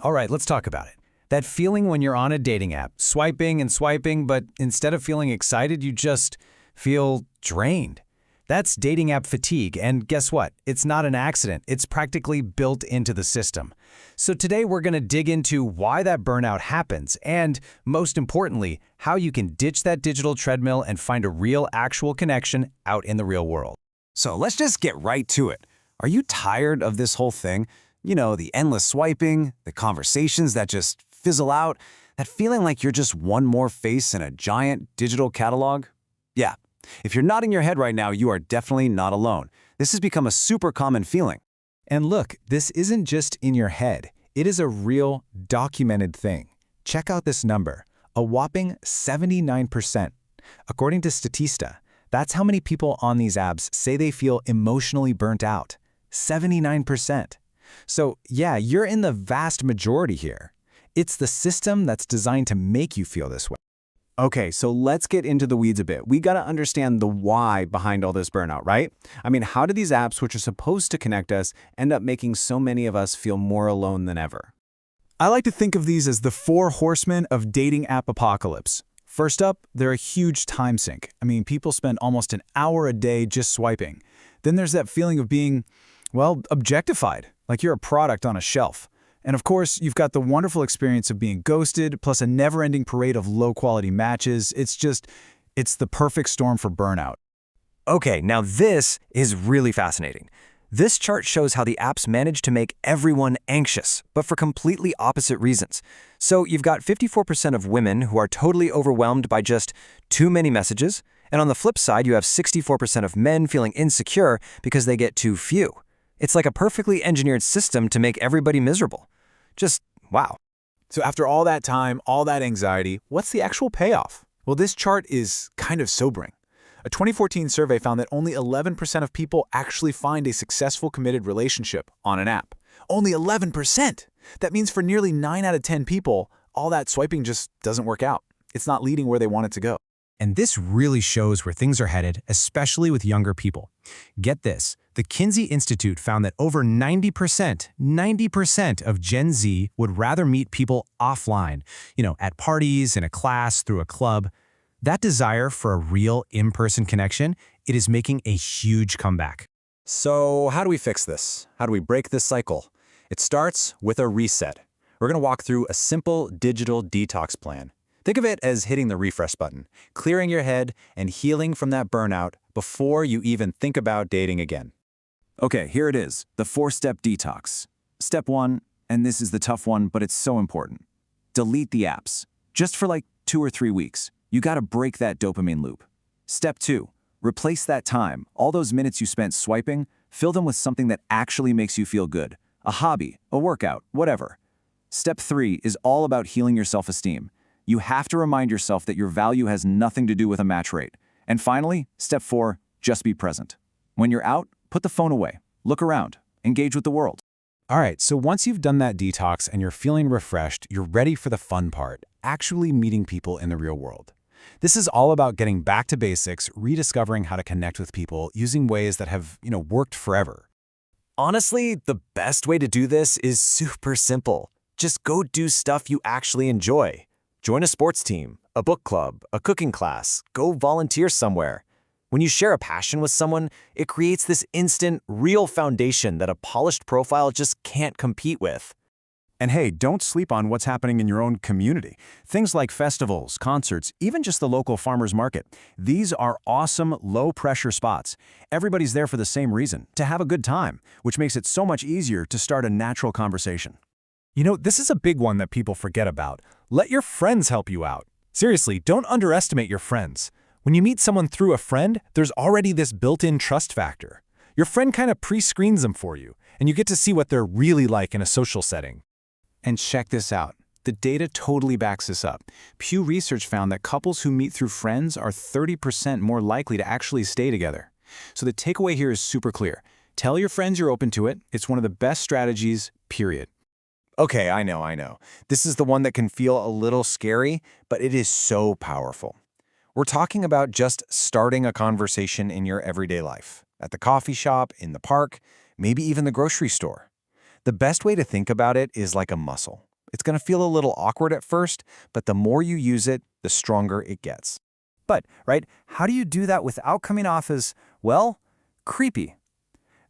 All right, let's talk about it. That feeling when you're on a dating app, swiping and swiping, but instead of feeling excited, you just feel drained. That's dating app fatigue, and guess what? It's not an accident. It's practically built into the system. So today we're going to dig into why that burnout happens, and most importantly, how you can ditch that digital treadmill and find a real, actual connection out in the real world. So let's just get right to it. Are you tired of this whole thing? You know, the endless swiping, the conversations that just fizzle out, that feeling like you're just one more face in a giant digital catalog? Yeah. If you're nodding your head right now, you are definitely not alone. This has become a super common feeling. And look, this isn't just in your head. It is a real, documented thing. Check out this number, a whopping 79%. According to Statista, that's how many people on these apps say they feel emotionally burnt out. 79%. So yeah, you're in the vast majority here. It's the system that's designed to make you feel this way. Okay, so let's get into the weeds a bit. We gotta understand the why behind all this burnout, right? I mean, how do these apps, which are supposed to connect us, end up making so many of us feel more alone than ever? I like to think of these as the four horsemen of dating app apocalypse. First up, they're a huge time sink. I mean, people spend almost an hour a day just swiping. Then there's that feeling of being, well, objectified, like you're a product on a shelf. And of course, you've got the wonderful experience of being ghosted, plus a never-ending parade of low-quality matches. It's the perfect storm for burnout. Okay, now this is really fascinating. This chart shows how the apps manage to make everyone anxious, but for completely opposite reasons. So you've got 54% of women who are totally overwhelmed by just too many messages, and on the flip side, you have 64% of men feeling insecure because they get too few. It's like a perfectly engineered system to make everybody miserable. Just wow. So after all that time, all that anxiety, what's the actual payoff? Well, this chart is kind of sobering. A 2014 survey found that only 11% of people actually find a successful committed relationship on an app. Only 11%! That means for nearly 9 out of 10 people, all that swiping just doesn't work out. It's not leading where they want it to go. And this really shows where things are headed, especially with younger people. Get this, the Kinsey Institute found that over 90% of Gen Z would rather meet people offline, at parties, in a class, through a club. That desire for a real in-person connection, it is making a huge comeback. So how do we fix this? How do we break this cycle? It starts with a reset. We're going to walk through a simple digital detox plan. Think of it as hitting the refresh button, clearing your head and healing from that burnout before you even think about dating again. Okay, here it is, the 4-step detox. Step 1, and this is the tough one, but it's so important. Delete the apps. Just for like 2 or 3 weeks. You gotta break that dopamine loop. Step 2, replace that time, all those minutes you spent swiping, fill them with something that actually makes you feel good. A hobby, a workout, whatever. Step 3 is all about healing your self-esteem. You have to remind yourself that your value has nothing to do with a match rate. And finally, step 4, just be present. When you're out, put the phone away, look around, engage with the world. All right, so once you've done that detox and you're feeling refreshed, you're ready for the fun part, actually meeting people in the real world. This is all about getting back to basics, rediscovering how to connect with people using ways that have, worked forever. Honestly, the best way to do this is super simple. Just go do stuff you actually enjoy. Join a sports team, a book club, a cooking class, go volunteer somewhere. When you share a passion with someone, it creates this instant, real foundation that a polished profile just can't compete with. And hey, don't sleep on what's happening in your own community. Things like festivals, concerts, even just the local farmers market. These are awesome, low-pressure spots. Everybody's there for the same reason, to have a good time, which makes it so much easier to start a natural conversation. This is a big one that people forget about. Let your friends help you out. Seriously, don't underestimate your friends. When you meet someone through a friend, there's already this built-in trust factor. Your friend kind of pre-screens them for you, and you get to see what they're really like in a social setting. And check this out. The data totally backs this up. Pew Research found that couples who meet through friends are 30% more likely to actually stay together. So the takeaway here is super clear. Tell your friends you're open to it. It's one of the best strategies, period. Okay, I know. This is the one that can feel a little scary, but it is so powerful. We're talking about just starting a conversation in your everyday life, at the coffee shop, in the park, maybe even the grocery store. The best way to think about it is like a muscle. It's going to feel a little awkward at first, but the more you use it, the stronger it gets. But, right, how do you do that without coming off as, well, creepy?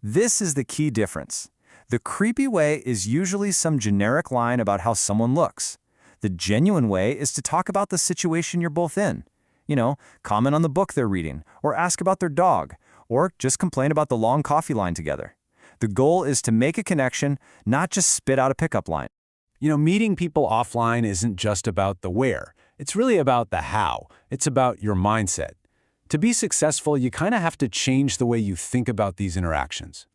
This is the key difference. The creepy way is usually some generic line about how someone looks. The genuine way is to talk about the situation you're both in. You know, comment on the book they're reading, or ask about their dog, or just complain about the long coffee line together. The goal is to make a connection, not just spit out a pickup line. You know, meeting people offline isn't just about the where. It's really about the how. It's about your mindset. To be successful, you kind of have to change the way you think about these interactions.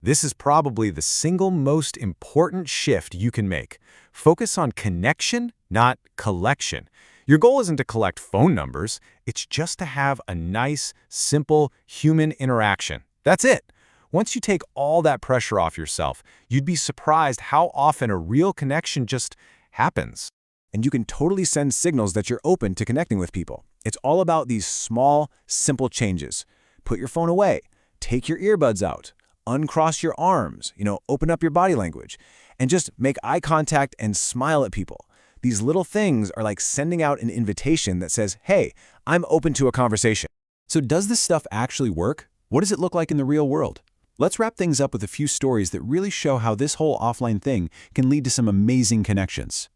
This is probably the single most important shift you can make. Focus on connection, not collection. Your goal isn't to collect phone numbers. It's just to have a nice, simple human interaction. That's it. Once you take all that pressure off yourself, you'd be surprised how often a real connection just happens. And you can totally send signals that you're open to connecting with people. It's all about these small, simple changes. Put your phone away. Take your earbuds out. Uncross your arms. Open up your body language. And just make eye contact and smile at people. These little things are like sending out an invitation that says, hey, I'm open to a conversation. So does this stuff actually work? What does it look like in the real world? Let's wrap things up with a few stories that really show how this whole offline thing can lead to some amazing connections.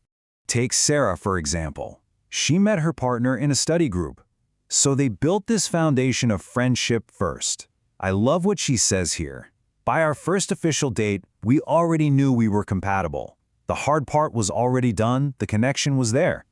Take Sarah, for example. She met her partner in a study group. So they built this foundation of friendship first. I love what she says here. By our first official date, we already knew we were compatible. The hard part was already done, the connection was there.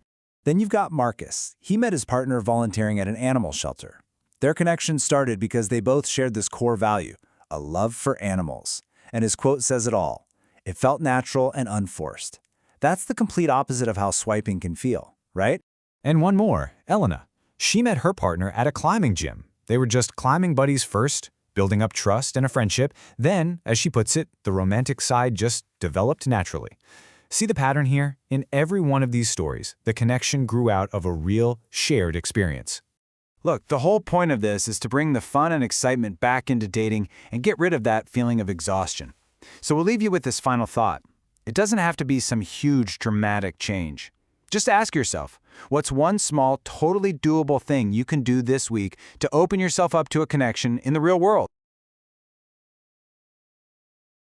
Then you've got Marcus. He met his partner volunteering at an animal shelter. Their connection started because they both shared this core value, a love for animals. And his quote says it all. It felt natural and unforced. That's the complete opposite of how swiping can feel, right? And one more, Elena. She met her partner at a climbing gym. They were just climbing buddies first, building up trust and a friendship. Then, as she puts it, the romantic side just developed naturally. See the pattern here? In every one of these stories, the connection grew out of a real, shared experience. Look, the whole point of this is to bring the fun and excitement back into dating and get rid of that feeling of exhaustion. So we'll leave you with this final thought. It doesn't have to be some huge, dramatic change. Just ask yourself, what's one small, totally doable thing you can do this week to open yourself up to a connection in the real world?